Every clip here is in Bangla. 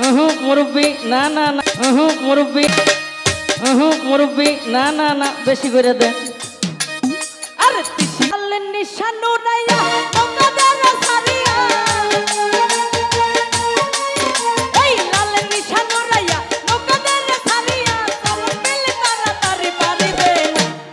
মুরব্বি না না না মুরব্বি মুরব্বি না না না বেশি করে দে। আরে তিসি আলেন নিশানু রাইয়া ওকাদার সারিয়া এই লালেন নিশানু রাইয়া ওকাদার সারিয়া চল মিলে তাড়াতাড়ি পারি দে।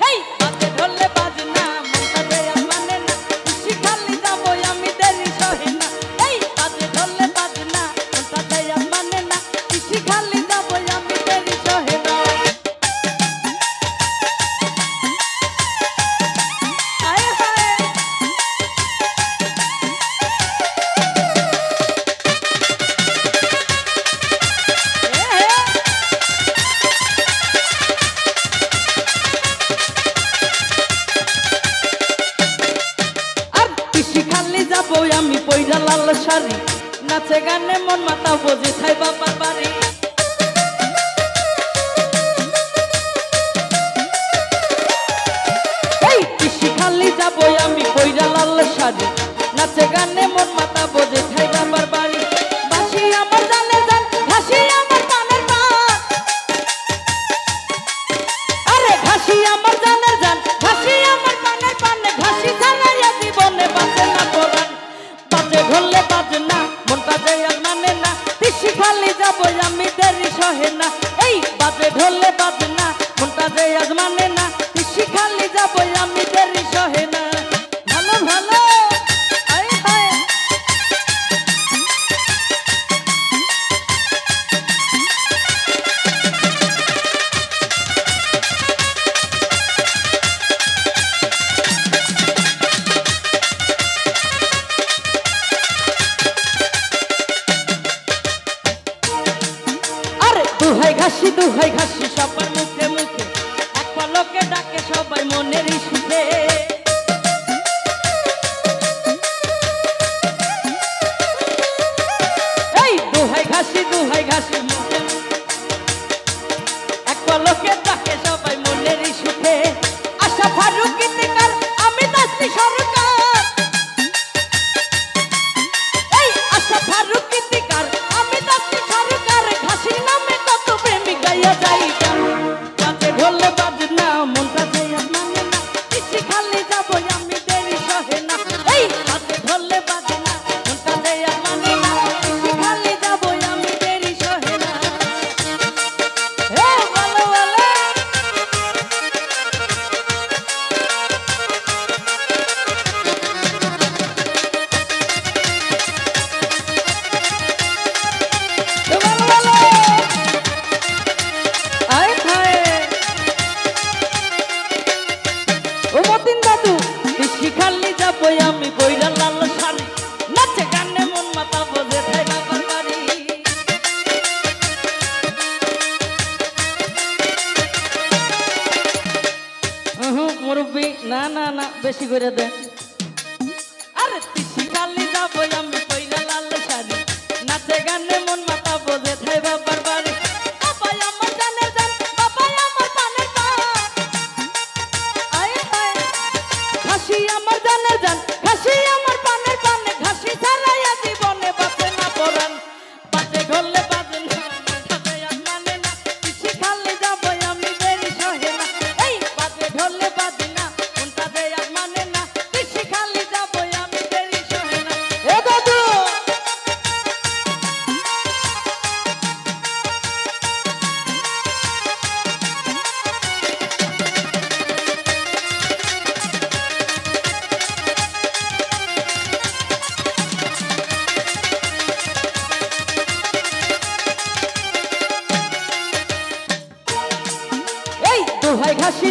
এই বাজে ঢোলে বাজনা মনটা দেয়া মানে না তিসি খালি যাব আমি দেরি সহে না। এই বাজে ঢোলে বাজনা মনটা দেয়া মানে না তিসি খালি যাব আমি দেরি সহে না। আমি পয়রা লাল শাড়ি নাচে গানে মন মাতা বোঝে থাই বাবার বাড়ি। এই কৃষি খালি যাবো আমি পয়রা লাল শাড়ি নাচে গানে মন মাতা বোঝে থাই বাবার বাড়ি। বাসি আমার জানে জান ঘাসি আমার পানের পান আরে ঘাসি আমার জানে জান ঘাসি আমার পানের পানে ঘাসি ছাড়াইয়া জীবনে বাঁচে না পরাণ। বাজে ঢোলে বাজনা মনটা দেয়া মানে না তিসি খালি যাব আমি দেরি সহে না। এই বাজে ঢোলে বাজনা মনটা দেয়া মানে না তিসি খালি যাব আমি দেরি সহে না। ভালো ভালো আয় হায় দুহাই ঘাসি সবার মুখে মুখে এক পলকে ডাকে সবাই মনের সুখে। এই দুহাই ঘাসি মুখে এক পলকে ডাকে সবাই মনের সুখে। আশা ফারুক গীতিকার আমি দাসি সরকার এই আশা ফারুক গীতিকার আমি দাসি সরকার ঘাসির নামে কত প্রেমিক গাইয়া যাই গান। বাজে ঢোলে বাজনা মনটা দেয়া মানে না তিসি খালি যাব আমি দেরি সহে না। এই বাজে ঢোলে বাজনা মনটা দেয়া মানে না তিসি খালি যাব আমি দেরি সহে না। হে ভালো ভালো খালি যাবো আমি বইরা লাল শাড়ি নাচে গানে মন মাতা বোঝে থাই বাবার বাড়ি। মুরব্বি না না না বেশি করে দে। আরে তিসি খালি যাবো আমি বইরা লাল শাড়ি নাচে গানে মন মাতা বোঝে থাই বাবার বাড়ি। বাবা আমার জানের জান বাবা আমার পানের পান আয় হায় ঘাসি আমার জানের জান ঘাসি আমার পানের পানে ঘাসি ছাড়াইয়া জীবনে বাঁচে না পরাণ। বাজে ঢোলে বাজনা মনটা দেয়া মানে না তিসি খালি যাব আমি দেরি সহে না। এই বাজে ঢোলে বাজনা মনটা দেয়া মানে না তিসি খালি যাব আমি দেরি সহে না। এ দাদু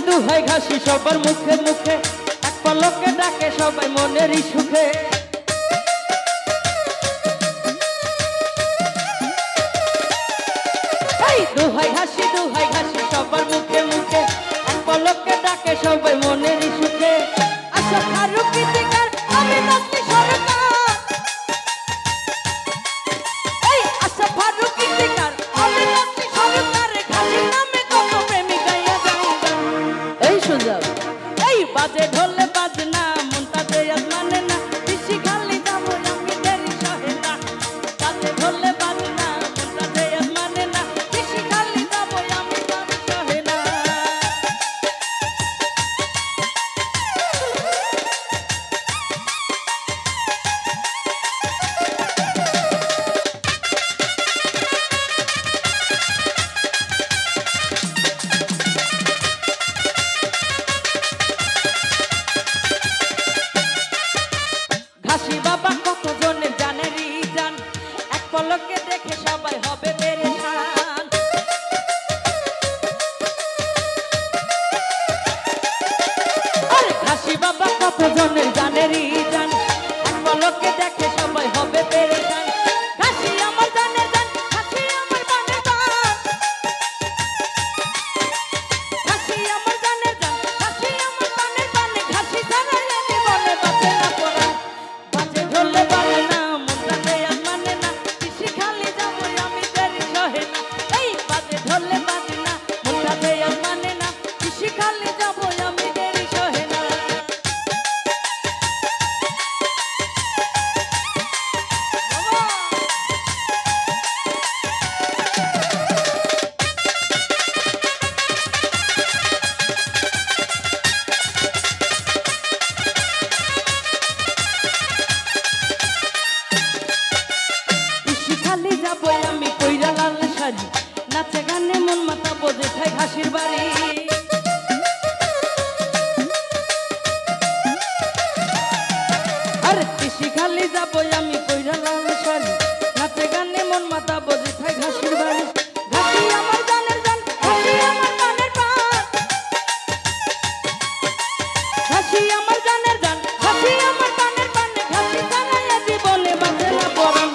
দুহাই ঘাসি সবার মুখে মুখে এক পলকে ডাকে সবাই মনেরই সুখে। এই দুহাই ঘাসি সবার মুখে মুখে এক পলকে ডাকে সবাই মনেরই সুখে। আশা ফারুক গীতিকার আমি দাসি সরকার এই আশা ফারুক গীতিকার আমি দাসি সরকার ঘাসির নামে কত প্রেমিক গাইয়া যাই গান। এই সুযোগ এই বাজে ঢোলে বাজনা মনটা দেয়া মানে না তিসি খালি যাব আমি দেরি সহে না। বাজে ঢোলে বাজনা মনটা পলকে দেখে সবাই হবে পেরেশান। আরে ঘাসি বাবা কত জনের জানেরই জান, এক পলকে দেখে সবাই হবে পেরেশান। ঘাসি আমার জানের জান, ঘাসি আমার বানের বান, ঘাসি আমার জানের জান, ঘাসি আমার বানের বানে, ঘাসি ছাড়া এ জীবনে বাঁচে না পরাণ। বাজে ঢোলে বাজে না মনটাতে আর মানে না, পিসি খালি যাবো আমি দেরি সহে না। এই বাজে ঢোলে বাজে না মনটাতে আর মানে না, পিসি খালি যাবো আমি দেরি সহে না। খালি যাবো আমি কইরা লাল শাড়ি, নাচে গানে মন মাতাবো যেথায় ঘাসির বাড়ি। আরে পিসি খালি যাবো আমি কইরা লাল শাড়ি, নাচে গানে মন মাতাবো যেথায় ঘাসির বাড়ি। ঘাসি আমার জানের জান, ঘাসি আমার বানের বান, ঘাসি আমার জানের জান, ঘাসি আমার বানের বানে, ঘাসি ছাড়া এ জীবনে বাঁচে না পরাণ।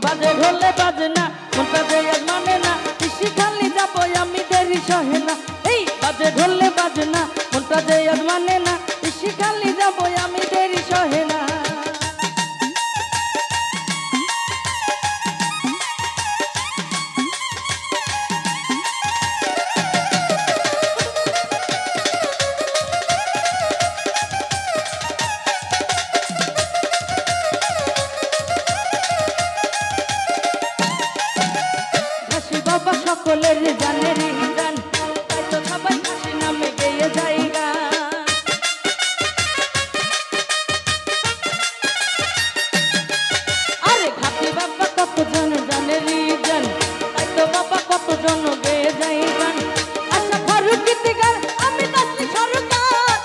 বাজে ঢোলে বাজে না মনটা যে আর মানে না, পিসি খালি যাবো আমি দেরি সহে না। এই বাজে ঢোলে বাজে না মনটা যে আর মানে না, পিসি খালি যাবো আমি দেরি সহে না। ঘাসি বাবা সকলের জানেরই জান, তাই তো সবাই ঘাসি নামে গেয়ে যায় গান। আরে ঘাসি বাবা কত জন জানেরই জান, তাই তো বাবা কত জন গেয়ে যায় গান। আশা ফারুক গীতিকার আমি নাচলি সরকার,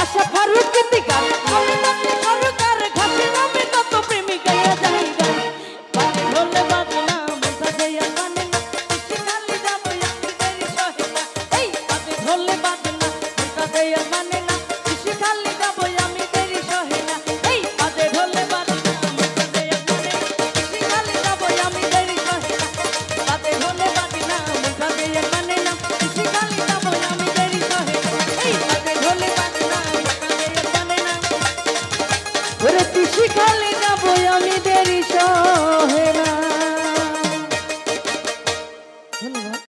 আশা ফারুক গীতিকার আমি নাচলি সরকার, ঘাসি নামে কত প্রেমিক গেয়ে যায় গান। বাজে ঢোলে বাজে না মনটা যে আর মানে না, পিসি খালি যাবো আমি দেরি সহে না। এই বাজে ঢোলে বাজে না মনটা যে আর মানে না, পিসি খালি যাবো আমি দেরি সহে না। এই বাজে ঢোলে বাজে না মনটা যে আর মানে না, পিসি খালি যাবো আমি দেরি সহে না। বাজে ঢোলে বাজে না মনটা যে আর মানে না, পিসি খালি যাবো আমি দেরি সহে না। এই বাজে ঢোলে বাজে না মনটা যে আর মানে না, ওরে পিসি খালি যাবো আমি দেরি সহে।